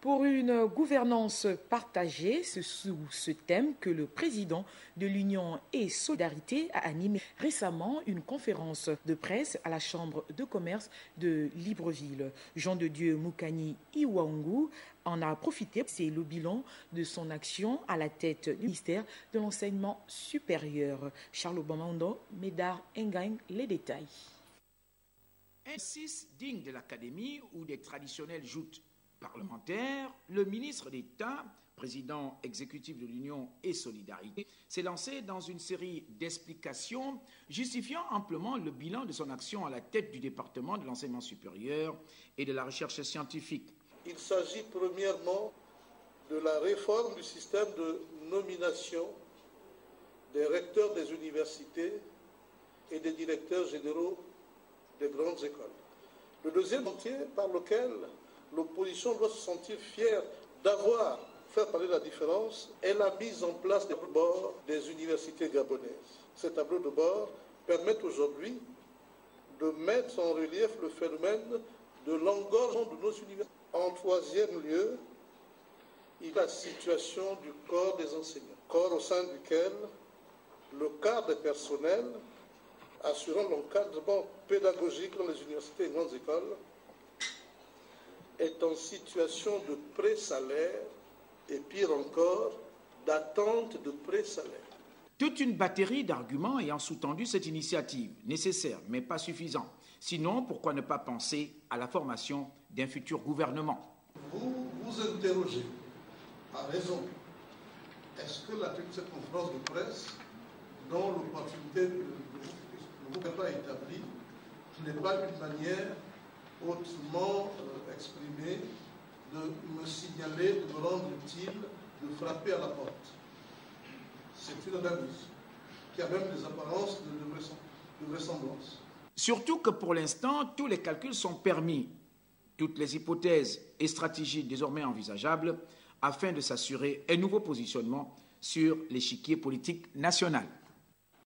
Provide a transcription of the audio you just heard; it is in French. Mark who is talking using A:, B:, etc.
A: Pour une gouvernance partagée, c'est sous ce thème que le président de l'Union et Solidarité a animé récemment une conférence de presse à la Chambre de commerce de Libreville. Jean de Dieu Moukani Iwangu en a profité. C'est le bilan de son action à la tête du ministère de l'Enseignement supérieur. Charles Obamando, Médard Ngagne, les détails.
B: Un 6 digne de l'Académie ou des traditionnelles joutes parlementaires, le ministre d'État, président exécutif de l'Union et Solidarité, s'est lancé dans une série d'explications justifiant amplement le bilan de son action à la tête du département de l'enseignement supérieur et de la recherche scientifique.
C: Il s'agit premièrement de la réforme du système de nomination des recteurs des universités et des directeurs généraux des grandes écoles. Le deuxième chantier par lequel l'opposition doit se sentir fière d'avoir fait parler la différence est la mise en place des tableaux de bord des universités gabonaises. Ces tableaux de bord permettent aujourd'hui de mettre en relief le phénomène de l'engorgement de nos universités. En troisième lieu, il y a la situation du corps des enseignants, corps au sein duquel le quart des personnels assurant l'encadrement pédagogique dans les universités et grandes écoles est en situation de pré-salaire et pire encore, d'attente de pré-salaire.
B: Toute une batterie d'arguments ayant sous-tendu cette initiative, nécessaire mais pas suffisante. Sinon, pourquoi ne pas penser à la formation d'un futur gouvernement?
C: Vous vous interrogez, à raison, est-ce que la cette conférence de presse, dont l'opportunité de vous n'est pas établie, n'est pas une manière hautement exprimée de me signaler, de me rendre utile, de frapper à la porte? C'est une analyse qui a même des apparences de vraisemblance.
B: Surtout que pour l'instant, tous les calculs sont permis, toutes les hypothèses et stratégies désormais envisageables afin de s'assurer un nouveau positionnement sur l'échiquier politique national.